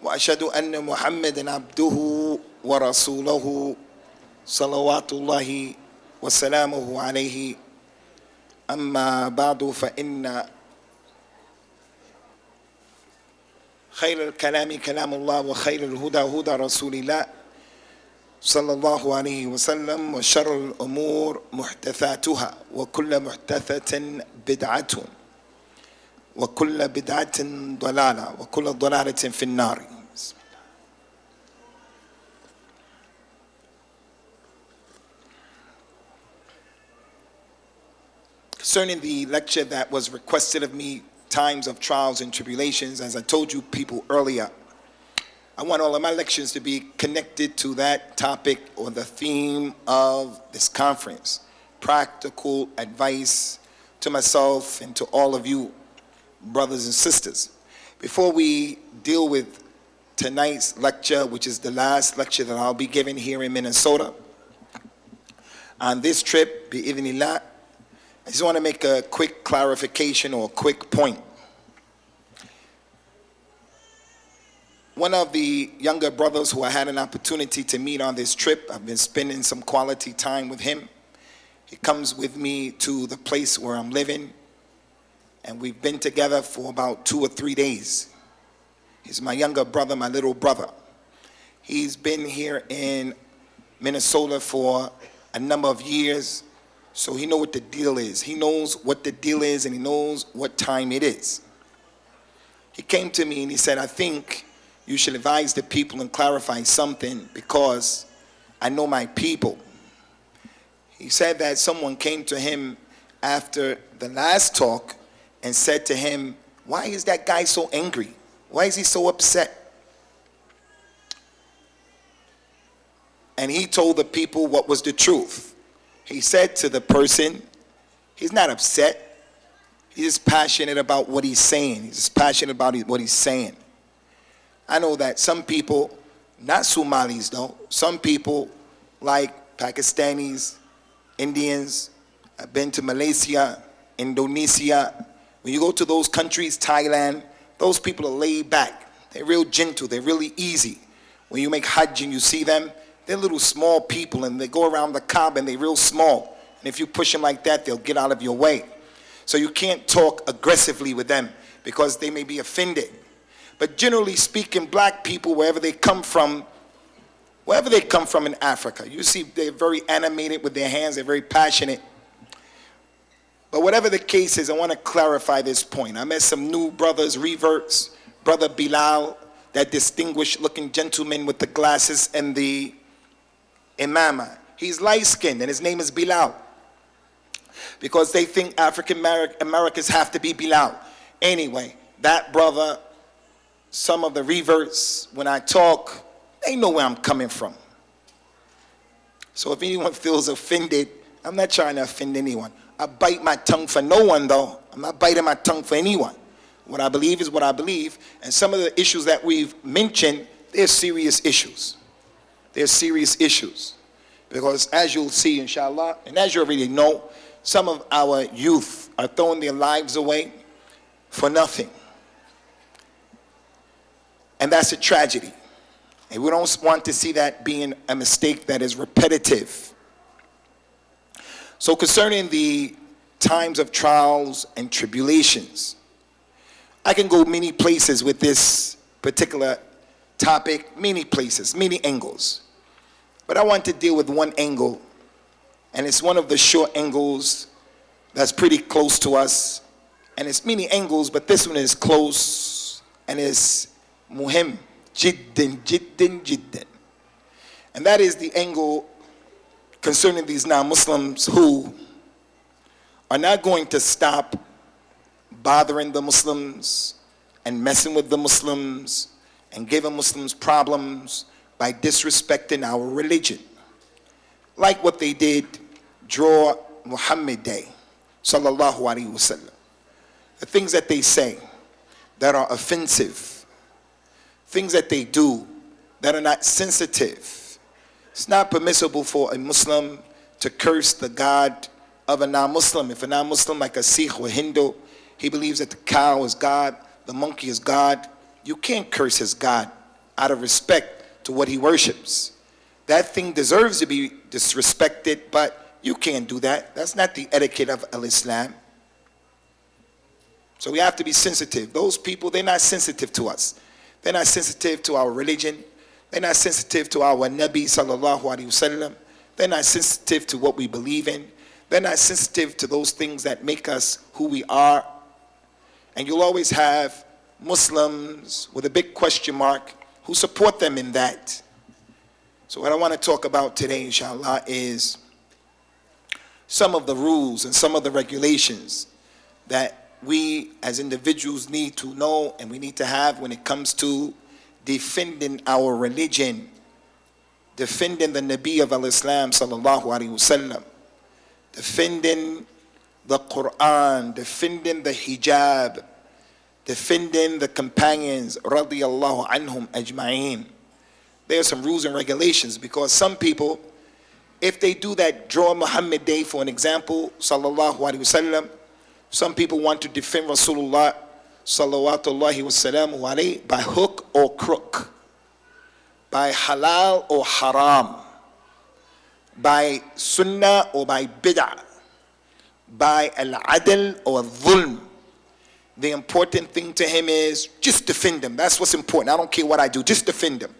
وأشهد أن محمدا عبده ورسوله صلوات الله وسلامه عليه أما بعد فإن خير الكلام كلام الله وخير الهدى هدى رسول الله صلى الله عليه وسلم وشر الأمور محدثاتها وكل محدثة بدعة وكل بدعة ضلالة وكل ضلالة في النار. Concerning the lecture that was requested of me, times of trials and tribulations, as I told you people earlier, I want all of my lectures to be connected to that topic or the theme of this conference. Practical advice to myself and to all of you brothers and sisters. Before we deal with tonight's lecture, which is the last lecture that I'll be giving here in Minnesota, on this trip, bi'idhnillah, I just want to make a quick clarification or a quick point. One of the younger brothers who I had an opportunity to meet on this trip, I've been spending some quality time with him. He comes with me to the place where I'm living, and we've been together for about 2 or 3 days. He's my younger brother, my little brother. He's been here in Minnesota for a number of years, so he knows what the deal is. He knows what the deal is, and he knows what time it is. He came to me and he said, I think you should advise the people and clarify something because I know my people. He said that someone came to him after the last talk and said to him, why is that guy so angry? Why is he so upset? And he told the people what was the truth. He said to the person, he's not upset. He's just passionate about what he's saying. He's just passionate about what he's saying. I know that some people, not Somalis though, some people like Pakistanis, Indians, I've been to Malaysia, Indonesia. When you go to those countries, Thailand, those people are laid back. They're real gentle, they're really easy. When you make Hajj and you see them, they're little small people and they go around the Kaaba and they're real small. And if you push them like that, they'll get out of your way. So you can't talk aggressively with them because they may be offended. But generally speaking, black people, wherever they come from in Africa, you see they're very animated with their hands, they're very passionate. But whatever the case is, I want to clarify this point. I met some new brothers, reverts, Brother Bilal, that distinguished looking gentleman with the glasses and the imama. He's light-skinned and his name is Bilal because they think African Americans have to be Bilal. Anyway, that brother, some of the reverts, when I talk, they know where I'm coming from. So if anyone feels offended, I'm not trying to offend anyone. I bite my tongue for no one though. I'm not biting my tongue for anyone. What I believe is what I believe. And some of the issues that we've mentioned, they're serious issues. They're serious issues. Because as you'll see, inshallah, and as you already know, some of our youth are throwing their lives away for nothing. And that's a tragedy. And we don't want to see that being a mistake that is repetitive. So concerning the times of trials and tribulations, I can go many places with this particular topic, many places, many angles. But I want to deal with one angle, and it's one of the short angles that's pretty close to us. And it's many angles, but this one is close and is muhim, jiddan, jiddan, jiddan. And that is the angle concerning these non-Muslims who are not going to stop bothering the Muslims and messing with the Muslims and giving Muslims problems by disrespecting our religion. Like what they did, draw Muhammad Day, sallallahu alaihi wasallam. The things that they say that are offensive, things that they do that are not sensitive. It's not permissible for a Muslim to curse the God of a non-Muslim. If a non-Muslim like a Sikh or Hindu, he believes that the cow is God, the monkey is God, you can't curse his God out of respect to what he worships. That thing deserves to be disrespected, but you can't do that. That's not the etiquette of Islam. So we have to be sensitive. Those people, they're not sensitive to us. They're not sensitive to our religion. They're not sensitive to our Nabi sallallahu alaihi wasallam. They're not sensitive to what we believe in. They're not sensitive to those things that make us who we are. And you'll always have Muslims with a big question mark who support them in that. So what I want to talk about today, inshallah, is some of the rules and some of the regulations that we as individuals need to know and we need to have when it comes to defending our religion, defending the Nabi of al-Islam sallallahu alaihi wasallam, defending the Quran, defending the hijab, defending the companions radiyallahu anhum ajma'een. There are some rules and regulations, because some people, if they do that draw Muhammad Day for an example, sallallahu alaihi wasallam, some people want to defend Rasulullah salawatullahi wasalamu alayhi by hook or crook, by halal or haram, by sunnah or by bid'ah, by al-adl or al-dhulm. The important thing to him is just defend him. That's what's important. I don't care what I do, just defend him.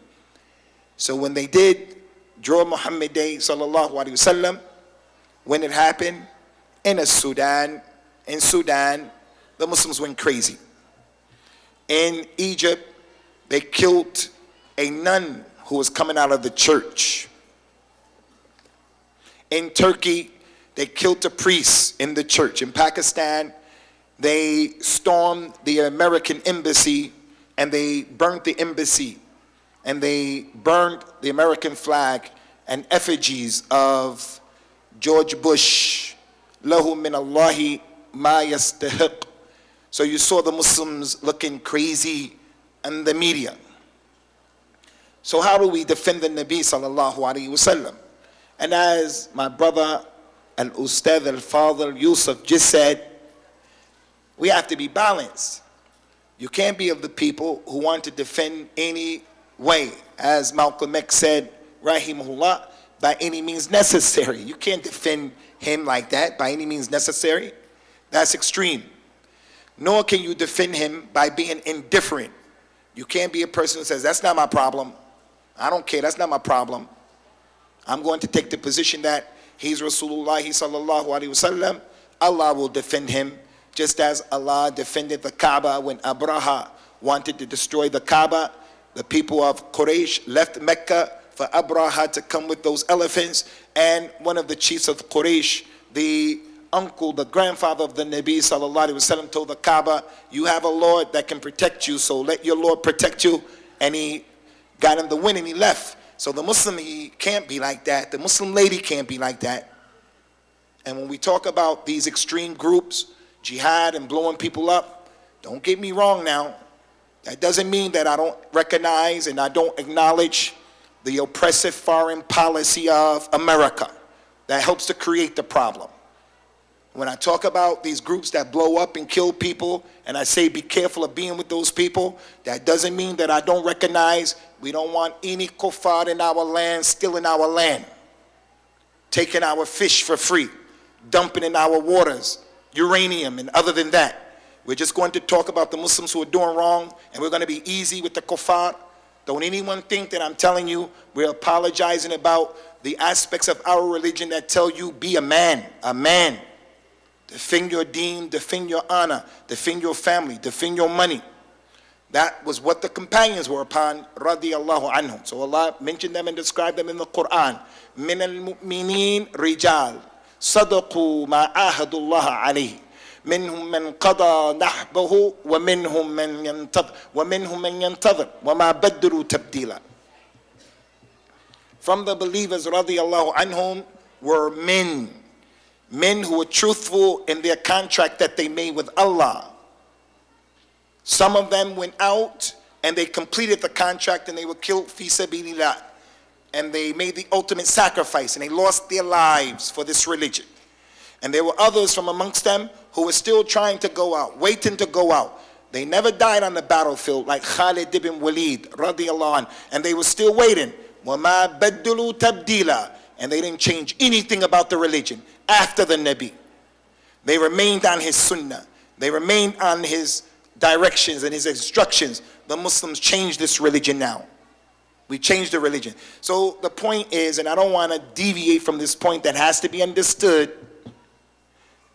So when they did draw Muhammad Day sallallahu alaihi wasallam, when it happened in Sudan, the Muslims went crazy. In Egypt, they killed a nun who was coming out of the church. In Turkey, they killed a priest in the church. In Pakistan, they stormed the American embassy and they burnt the embassy. And they burned the American flag and effigies of George Bush. Lahu min Allahi ma yastahiq. So you saw the Muslims looking crazy in the media. So how do we defend the Nabi sallallahu alaihi wasallam? And as my brother Al-Ustad Al-Fadl Yusuf just said, we have to be balanced. You can't be of the people who want to defend any way, as Malcolm X said, rahimahullah, by any means necessary. You can't defend him like that, by any means necessary. That's extreme. Nor can you defend him by being indifferent. You can't be a person who says, that's not my problem. I don't care, that's not my problem. I'm going to take the position that he's Rasulullah sallallahu alaihi wasallam. Allah will defend him, just as Allah defended the Kaaba when Abraha wanted to destroy the Kaaba. The people of Quraysh left Mecca for Abraha to come with those elephants, and one of the chiefs of Quraysh, the uncle, the grandfather of the Nabi sallallahu alaihi wasallam, told the Kaaba, you have a Lord that can protect you, so let your Lord protect you. And he got him the win and he left. So the Muslim, he can't be like that. The Muslim lady can't be like that. And when we talk about these extreme groups, jihad and blowing people up, don't get me wrong now. That doesn't mean that I don't recognize and I don't acknowledge the oppressive foreign policy of America that helps to create the problem. When I talk about these groups that blow up and kill people, and I say be careful of being with those people, that doesn't mean that I don't recognize we don't want any kuffar in our land, stealing our land, taking our fish for free, dumping in our waters, uranium, and other than that. We're just going to talk about the Muslims who are doing wrong, and we're going to be easy with the kuffar. Don't anyone think that I'm telling you we're apologizing about the aspects of our religion that tell you be a man, a man. Defend your deen, defend your honor, defend your family, defend your money. That was what the companions were upon, radiyallahu anhum. So Allah mentioned them and described them in the Quran. Min al-mu'mineen rijal, sadaqu ma ahadullah alayhi. منهم من قضى نحبه ومنهم من ينتظر وما بدلوا تبديلا. From the believers radiyallahu anhum were men who were truthful in their contract that they made with Allah. Some of them went out and they completed the contract and they were killed fi sabilillah, and they made the ultimate sacrifice and they lost their lives for this religion. And there were others from amongst them who were still trying to go out, waiting to go out. They never died on the battlefield like Khalid ibn Walid radiallahu anh, and they were still waiting. وَمَا بَدُّلُوا تَبْدِيلًا. And they didn't change anything about the religion after the Nabi. They remained on his sunnah. They remained on his directions and his instructions. The Muslims changed this religion now. We changed the religion. So the point is, and I don't want to deviate from this point that has to be understood,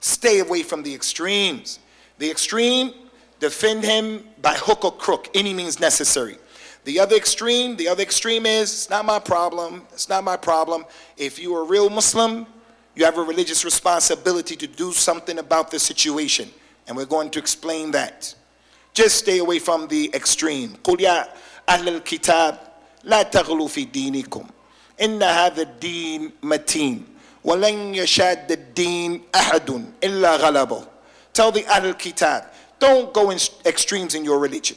stay away from the extremes. The extreme, defend him by hook or crook, any means necessary. The other extreme is, it's not my problem, it's not my problem. If you're a real Muslim, you have a religious responsibility to do something about the situation. And we're going to explain that. Just stay away from the extreme. قُلْ يَا أَهْلَ الْكِتَابِ لَا تَغْلُوا فِي دِينِكُمْ إِنَّ هَذَا الدِّينَ مَتِينٌ وَلَنْ يَشَادَّ الدِّينَ أَحَدٌ إِلَّا غَلَبَهُ. Tell the Ahl al-Kitab, don't go in extremes in your religion.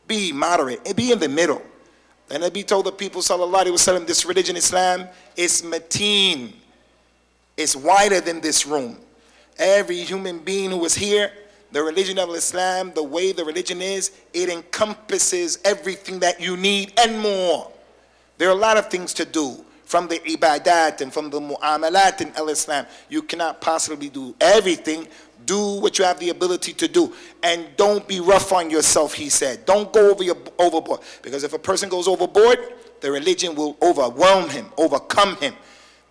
Be moderate and be in the middle. The Nabi told the people, sallallahu alaihi wasallam, this religion, Islam, is mateen. It's wider than this room. Every human being who is here, the religion of Islam, the way the religion is, it encompasses everything that you need and more. There are a lot of things to do. From the ibadat and from the mu'amalat in al-Islam, you cannot possibly do everything. Do what you have the ability to do. And don't be rough on yourself, he said. Don't go overboard. Because if a person goes overboard, the religion will overwhelm him, overcome him.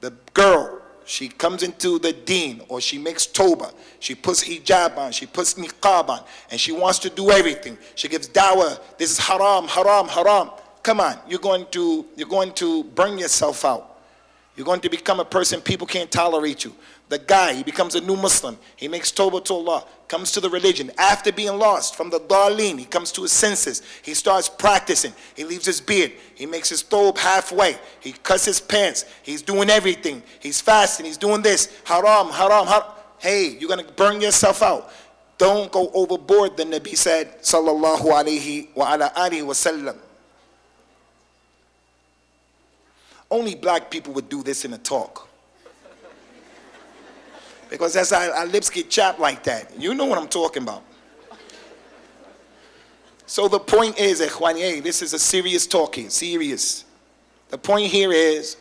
The girl, she comes into the deen, or she makes tawbah. She puts hijab on, she puts niqab on, and she wants to do everything. She gives dawah. This is haram, haram, haram. Come on, you're going to burn yourself out. You're going to become a person people can't tolerate you. The guy, he becomes a new Muslim. He makes tawbah to Allah, comes to the religion. After being lost from the Daleen, he comes to his senses. He starts practicing. He leaves his beard. He makes his thobe halfway. He cuts his pants. He's doing everything. He's fasting. He's doing this. Haram, haram, haram. Hey, you're going to burn yourself out. Don't go overboard, the Nabi said, sallallahu alayhi wa ala alihi wa sallam. Only black people would do this in a talk. Because that's how our lips get chapped like that. You know what I'm talking about. So the point is, Ikhwani, this is a serious talk here, serious. The point here is,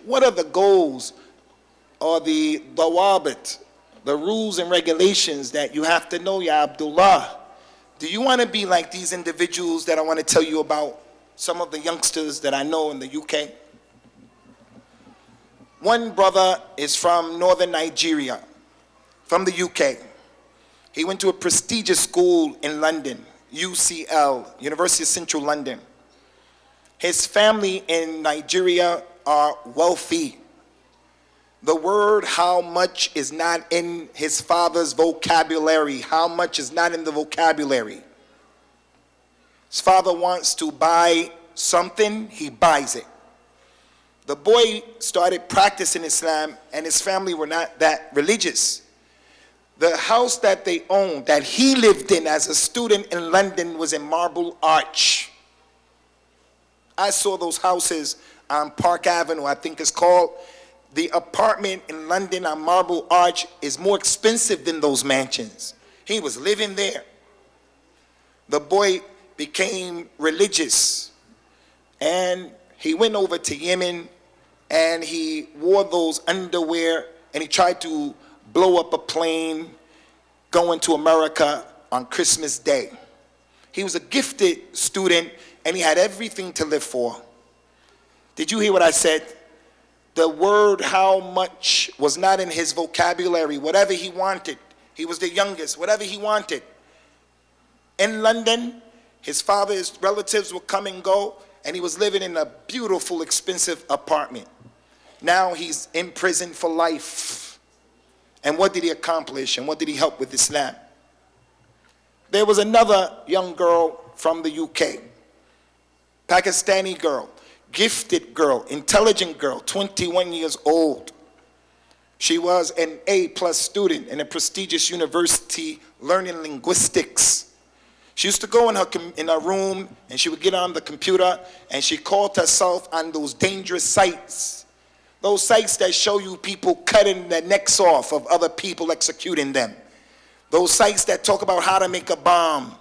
what are the goals or the dawabit, the rules and regulations that you have to know, Ya Abdullah? Do you want to be like these individuals that I want to tell you about, some of the youngsters that I know in the UK? One brother is from northern Nigeria, from the UK. He went to a prestigious school in London, UCL, University of Central London. His family in Nigeria are wealthy. The word how much is not in his father's vocabulary. How much is not in the vocabulary. His father wants to buy something, he buys it. The boy started practicing Islam, and his family were not that religious. The house that they owned, that he lived in as a student in London, was in Marble Arch. I saw those houses on Park Avenue, I think it's called. The apartment in London on Marble Arch is more expensive than those mansions. He was living there. The boy became religious, and he went over to Yemen, and he wore those underwear, and he tried to blow up a plane going to America on Christmas Day. He was a gifted student, and he had everything to live for. Did you hear what I said? The word how much was not in his vocabulary. Whatever he wanted. He was the youngest. Whatever he wanted. In London, his father's relatives would come and go, and he was living in a beautiful, expensive apartment. Now he's in prison for life. And what did he accomplish? And what did he help with Islam? There was another young girl from the UK. Pakistani girl. Gifted girl. Intelligent girl. 21 years old. She was an A+ student in a prestigious university learning linguistics. She used to go in her room, and she would get on the computer, and she called herself on those dangerous sites. Those sites that show you people cutting their necks off of other people executing them. Those sites that talk about how to make a bomb.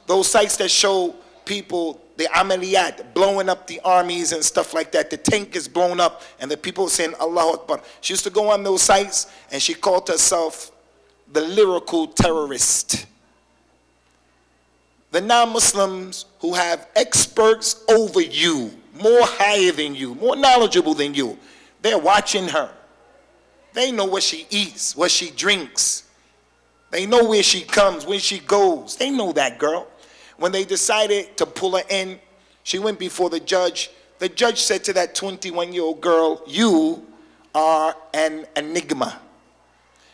Those sites that show people the amaliyat, blowing up the armies and stuff like that. The tank is blown up and the people saying Allahu Akbar. She used to go on those sites and she called herself the lyrical terrorist. The non-Muslims who have experts over you, more higher than you, more knowledgeable than you, they're watching her. They know what she eats, what she drinks. They know where she comes, where she goes. They know that girl. When they decided to pull her in, she went before the judge. The judge said to that 21-year-old girl, you are an enigma.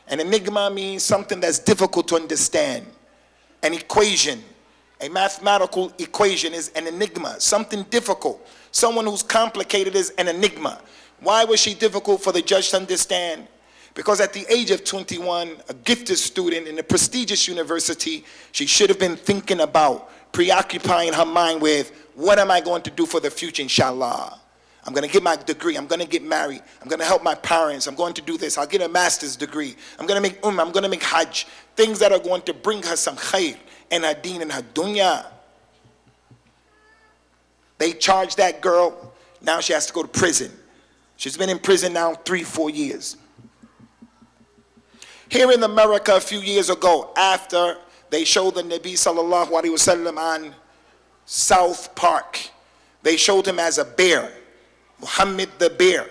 An enigma means something that's difficult to understand. An equation, a mathematical equation is an enigma, something difficult. Someone who's complicated is an enigma. Why was she difficult for the judge to understand? Because at the age of 21, a gifted student in a prestigious university, she should have been thinking about, preoccupying her mind with, what am I going to do for the future, inshallah? I'm going to get my degree. I'm going to get married. I'm going to help my parents. I'm going to do this. I'll get a master's degree. I'm going to make I'm going to make hajj. Things that are going to bring her some khair in her deen and her dunya. They charged that girl. Now she has to go to prison. She's been in prison now 3-4 years. Here in America a few years ago, after they showed the Nabi sallallahu alaihi wasallam on South Park, they showed him as a bear, Muhammad the bear.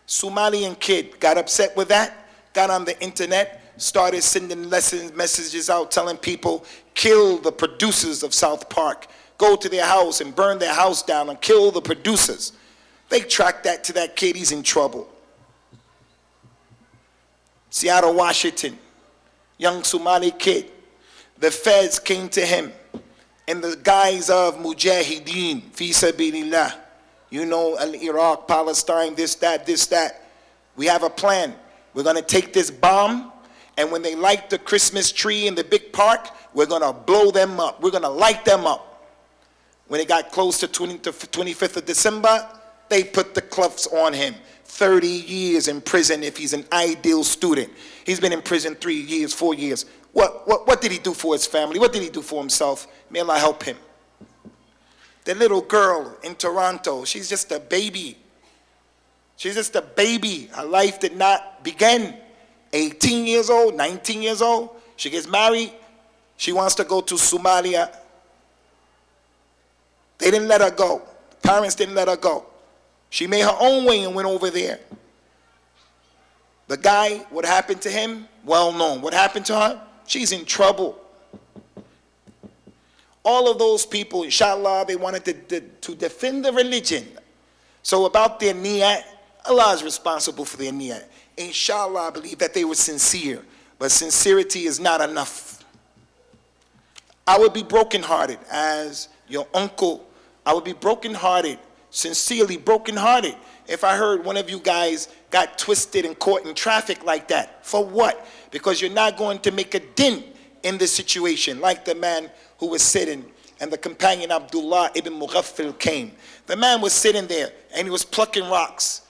Somalian kid got upset with that, got on the internet, started sending messages out telling people, kill the producers of South Park, go to their house and burn their house down and kill the producers. They tracked that to that kid, he's in trouble. Seattle, Washington, young Somali kid. The feds came to him in the guise of mujahideen, fi sabilillah. You know, Iraq, Palestine, this, that. We have a plan. We're going to take this bomb, and when they light the Christmas tree in the big park, we're going to blow them up. We're going to light them up. When it got close to 25th of December, they put the cuffs on him. 30 years in prison if he's an ideal student. He's been in prison 3 years, 4 years. What did he do for his family? What did he do for himself? May Allah help him. The little girl in Toronto, she's just a baby. She's just a baby. Her life did not begin. 18 years old, 19 years old. She gets married. She wants to go to Somalia. They didn't let her go. Parents didn't let her go. She made her own way and went over there. The guy, what happened to him? Well known. What happened to her? She's in trouble. All of those people, inshallah, they wanted to defend the religion. So about their niyat, Allah is responsible for their niyat. Inshallah, I believe that they were sincere. But sincerity is not enough. I would be brokenhearted as your uncle. I would be brokenhearted, sincerely brokenhearted, if I heard one of you guys got twisted and caught in traffic like that. For what? Because you're not going to make a dent in the situation, like the man who was sitting and the companion Abdullah ibn Mughaffil came. The man was sitting there and he was plucking rocks.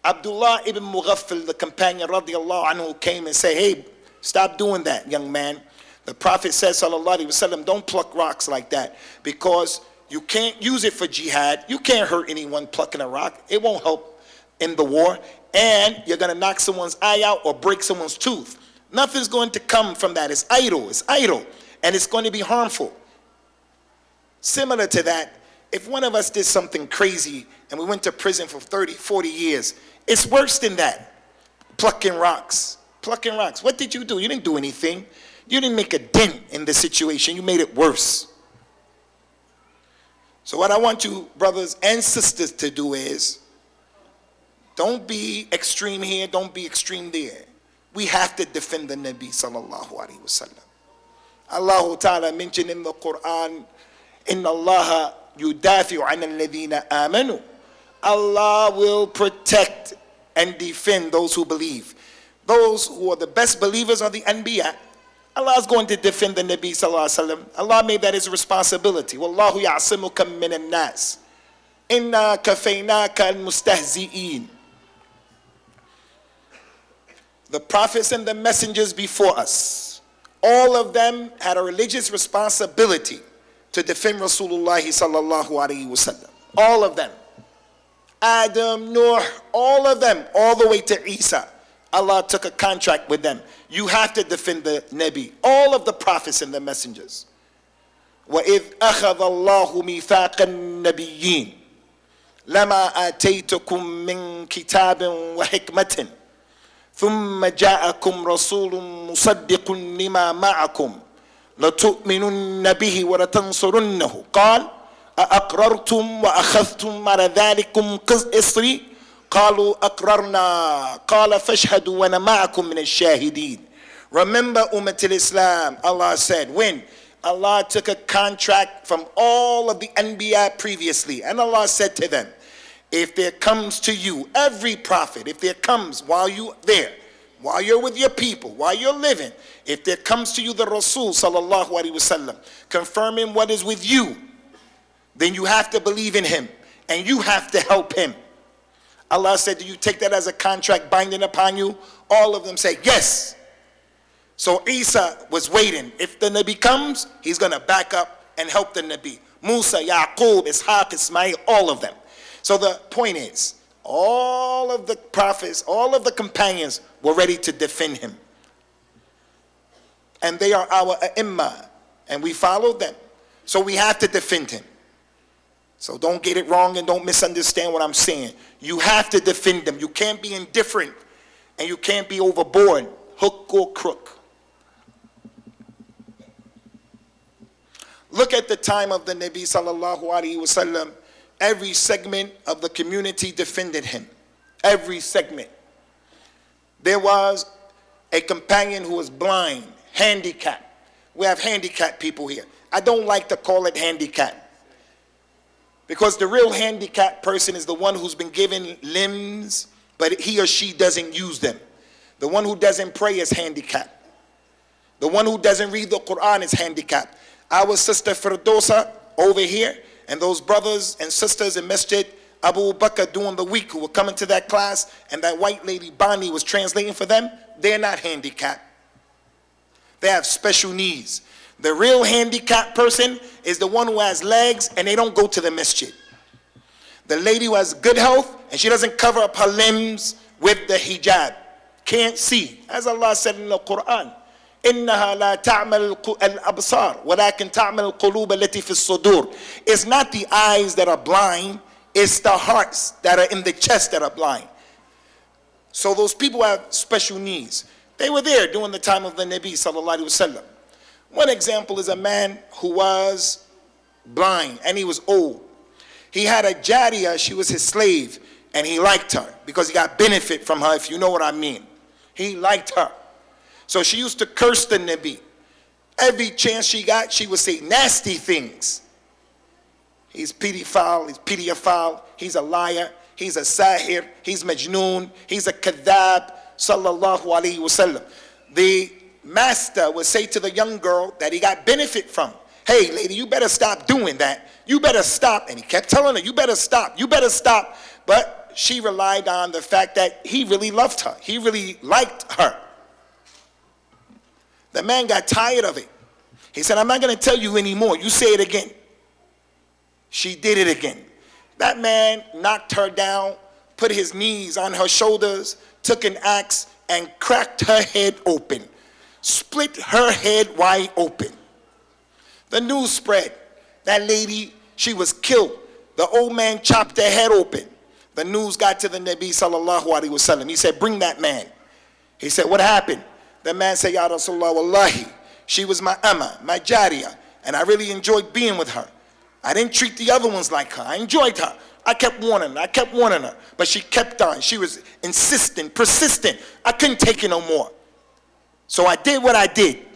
Abdullah ibn Mughaffil, the companion radiallahu anhu, came and said, hey, stop doing that, young man. The Prophet said, sallallahu alaihi wasallam, don't pluck rocks like that, because you can't use it for jihad. You can't hurt anyone plucking a rock. It won't help in the war. And you're going to knock someone's eye out or break someone's tooth. Nothing's going to come from that. It's idle. It's idle. And it's going to be harmful. Similar to that, if one of us did something crazy and we went to prison for 30, 40 years, it's worse than that. Plucking rocks. Plucking rocks. What did you do? You didn't do anything. You didn't make a dent in the situation. You made it worse. So what I want you, brothers and sisters, to do is, don't be extreme here, don't be extreme there. We have to defend the Nabi sallallahu alaihi wasallam. Allah Ta'ala mentioned in the Quran, Inna Allah yudafi'u 'an alladhina amanu. Allah will protect and defend those who believe. Those who are the best believers are the Anbiya. Allah is going to defend the Nabi sallallahu alaihi wasallam. Allah made that his responsibility. Wallahu ya'asimuka minan nas. Inna kafaynaka al-mustahzi'in. The prophets and the messengers before us, All of them had a religious responsibility to defend Rasulullah sallallahu alaihi wasallam. All of them. Adam, Noah, all of them, all the way to Isa. Allah took a contract with them. You have to defend the Nabi. All of the prophets and the messengers. وَإِذْ أَخَذَ اللَّهُ مِيثَاقَ النَّبِيِّينَ لَمَا آتَيْتُكُم مِّن كِتَابٍ وَحِكْمَةٍ ثُمَّ جَاءَكُمْ رَسُولٌ مُصَدِّقٌ لِمَا مَعَكُمْ لَتُؤْمِنُنَّ بِهِ وَلَتَنصُرُنَّهُ قَالَ أَأَقْرَرْتُمْ وَأَخَذْتُمْ عَلَى ذَلِكُمْ إِصْرِي قَالُوا أَقْرَرْنَا قَالَ فَاشْهَدُوا وَأَنَا مَعَكُمْ مِنَ الشَّاهِدِينَ. Remember, Ummah al-Islam, Allah said, when Allah took a contract from all of the Anbiya previously, and Allah said to them, if there comes to you, every prophet, if there comes while you're with your people, while you're living, if there comes to you the Rasul sallallahu alaihi wasallam, confirming what is with you, then you have to believe in him, and you have to help him. Allah said, do you take that as a contract binding upon you? All of them say, yes. So Isa was waiting. If the Nabi comes, he's going to back up and help the Nabi. Musa, Yaqub, Ishaq, Ismail, all of them. So the point is, all of the prophets, all of the companions were ready to defend him. And they are our A'immah, and we followed them. So we have to defend him. So don't get it wrong and don't misunderstand what I'm saying. You have to defend them. You can't be indifferent and you can't be overboard, hook or crook. Look at the time of the Nabi sallallahu alaihi wasallam. Every segment of the community defended him. Every segment. There was a companion who was blind, handicapped. We have handicapped people here. I don't like to call it handicapped, because the real handicapped person is the one who's been given limbs, but he or she doesn't use them. The one who doesn't pray is handicapped. The one who doesn't read the Quran is handicapped. Our sister Firdosa over here, and those brothers and sisters in Masjid Abu Bakar during the week who were coming to that class, and that white lady Bani was translating for them, they're not handicapped. They have special needs. The real handicapped person is the one who has legs and they don't go to the masjid. The lady who has good health and she doesn't cover up her limbs with the hijab. Can't see. As Allah said in the Quran, إِنَّهَا لَا تَعْمَلُ الْأَبْصَارِ وَلَكِنْ تَعْمَلُ الْقُلُوبَ الَّتِي فِي الصُّدُورِ. It's not the eyes that are blind, it's the hearts that are in the chest that are blind. So those people have special needs. They were there during the time of the Nabi sallallahu alaihi wasallam. One example is a man who was blind and he was old. He had a jariyah, she was his slave, and he liked her because he got benefit from her, if you know what I mean. He liked her. So she used to curse the Nabi. Every chance she got, she would say nasty things. He's pedophile, he's a liar, he's a sahir, he's majnoon, he's a kadhab, sallallahu alaihi wasallam. The master would say to the young girl that he got benefit from, hey lady, you better stop doing that. You better stop. And he kept telling her, you better stop, you better stop. But she relied on the fact that he really loved her. He really liked her. The man got tired of it. He said, I'm not going to tell you anymore. You say it again. She did it again. That man knocked her down, put his knees on her shoulders, took an axe and cracked her head open. Split her head wide open. The news spread. That lady, she was killed. The old man chopped her head open. The news got to the Nabi sallallahu alaihi wasallam. He said, bring that man. He said, what happened? The man said, Ya Rasulullah, wallahi, she was my amma, my jariyah, and I really enjoyed being with her. I didn't treat the other ones like her. I enjoyed her. I kept warning her, but she kept on. She was insistent, persistent. I couldn't take it no more. So I did what I did.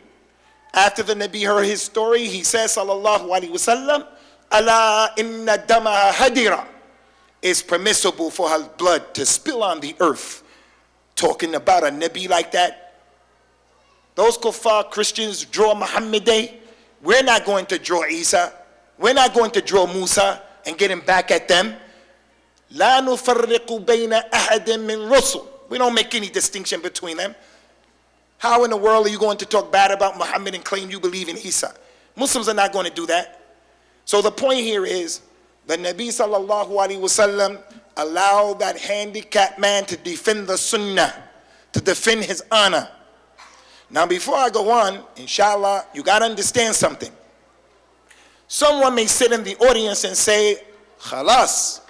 After the Nabi heard his story, he says, sallallahu alaihi wasallam, ala inna damaha hadira. It's permissible for her blood to spill on the earth. Talking about a Nabi like that. Those kuffar Christians draw Muhammad Day. We're not going to draw Isa. We're not going to draw Musa and get him back at them. La nufarriqu bayna ahadin min rusul. We don't make any distinction between them. How in the world are you going to talk bad about Muhammad and claim you believe in Isa? Muslims are not going to do that. So the point here is, the Nabi sallallahu alaihi wasallam allowed that handicapped man to defend the sunnah, to defend his honor. Now before I go on, inshallah, you got to understand something. Someone may sit in the audience and say, khalas,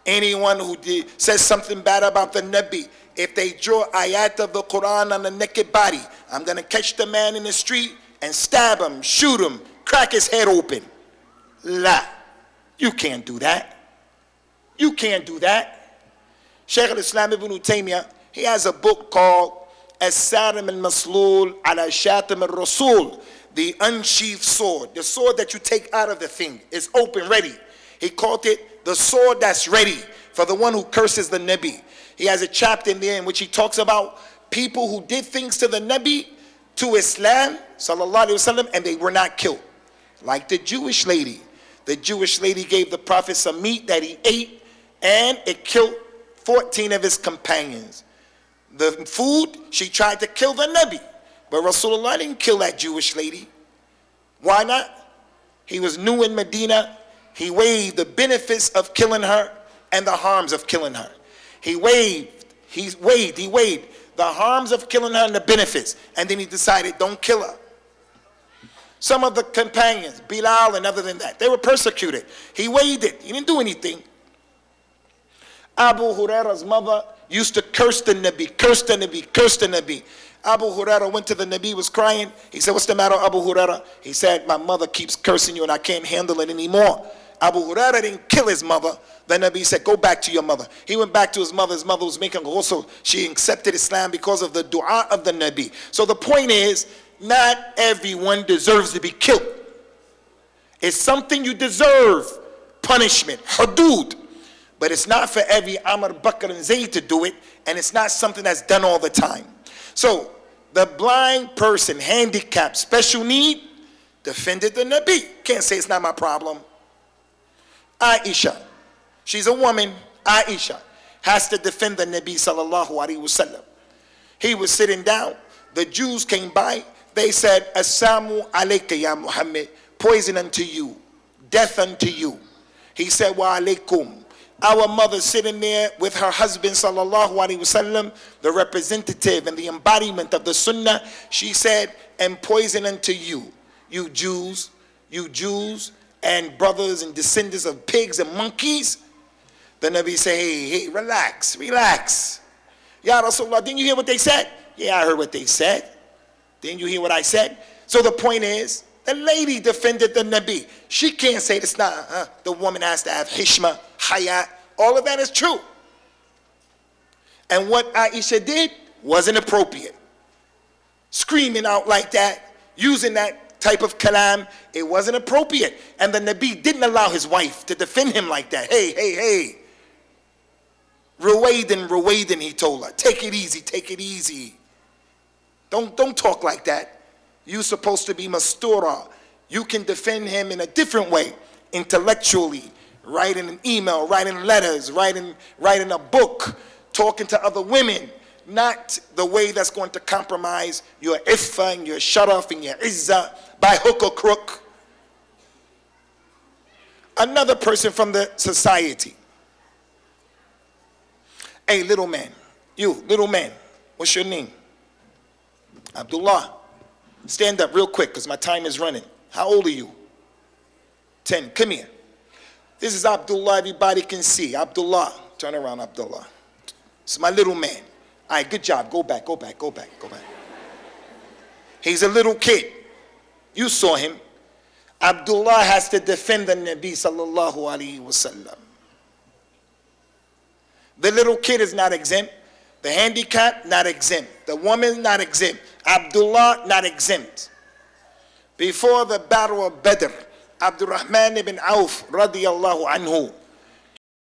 anyone who says something bad about the Nabi, if they draw ayat of the Quran on the naked body, I'm going to catch the man in the street and stab him, shoot him, crack his head open. La. You can't do that. You can't do that. Shaykh al-Islam ibn Taymiyyah, he has a book called As-Sarim al-Maslul ala Shatim al-Rasul, the unsheathed sword, the sword that you take out of the thing. It's open, ready. He called it the sword that's ready for the one who curses the Nabi. He has a chapter in there in which he talks about people who did things to the Nabi, to Islam, sallallahu alaihi wasallam, and they were not killed. Like the Jewish lady. The Jewish lady gave the Prophet some meat that he ate, and it killed 14 of his companions. The food, she tried to kill the Nabi, but Rasulullah didn't kill that Jewish lady. Why not? He was new in Medina. He weighed the benefits of killing her and the harms of killing her. He weighed the harms of killing her and the benefits, and then he decided, don't kill her. Some of the companions, Bilal and other than that, they were persecuted. He weighed it. He didn't do anything. Abu Huraira's mother used to curse the Nabi, curse the Nabi, curse the Nabi. Abu Huraira went to the Nabi, was crying. He said, what's the matter, Abu Huraira? He said, my mother keeps cursing you and I can't handle it anymore. Abu Huraira didn't kill his mother. The Nabi said, go back to your mother. He went back to his mother. His mother was making ghusl. She accepted Islam because of the dua of the Nabi. So the point is, not everyone deserves to be killed. It's something you deserve, punishment, hudud. But it's not for every Amr, Bakar, and Zayd to do it, and it's not something that's done all the time. So the blind person, handicapped, special need, defended the Nabi. Can't say it's not my problem. Aisha, she's a woman. Aisha has to defend the Nabi sallallahu alaihi wasallam. He was sitting down. The Jews came by. They said, Asamu alayka ya Muhammad, poison unto you, death unto you. He said, wa alaykum. Our mother sitting there with her husband sallallahu alaihi wasallam, the representative and the embodiment of the sunnah, she said, and poison unto you, you Jews and brothers and descendants of pigs and monkeys. The Nabi said, hey, relax. Ya Rasulullah, didn't you hear what they said? Yeah, I heard what they said. Didn't you hear what I said? So the point is, the lady defended the Nabi. She can't say it's not, the woman has to have hishma, hayat. All of that is true. And what Aisha did wasn't appropriate. Screaming out like that, using that type of kalam, it wasn't appropriate. And the Nabi didn't allow his wife to defend him like that. Hey. Ruwaydan, he told her. Take it easy. Don't talk like that. You're supposed to be mastura. You can defend him in a different way, intellectually, writing an email, writing letters, writing a book, talking to other women, not the way that's going to compromise your iffa and your sharaf and your izzah by hook or crook. Another person from the society. Hey, little man, what's your name? Abdullah. Stand up real quick because my time is running. How old are you? 10. Come here. This is Abdullah. Everybody can see. Abdullah. Turn around, Abdullah. It's my little man. All right, good job. Go back. He's a little kid. You saw him. Abdullah has to defend the Nabi sallallahu alaihi wasallam. The little kid is not exempt. The handicapped, not exempt. The woman, not exempt. Abdullah, not exempt. Before the battle of Badr, Abdurrahman ibn Auf, radiyallahu anhu,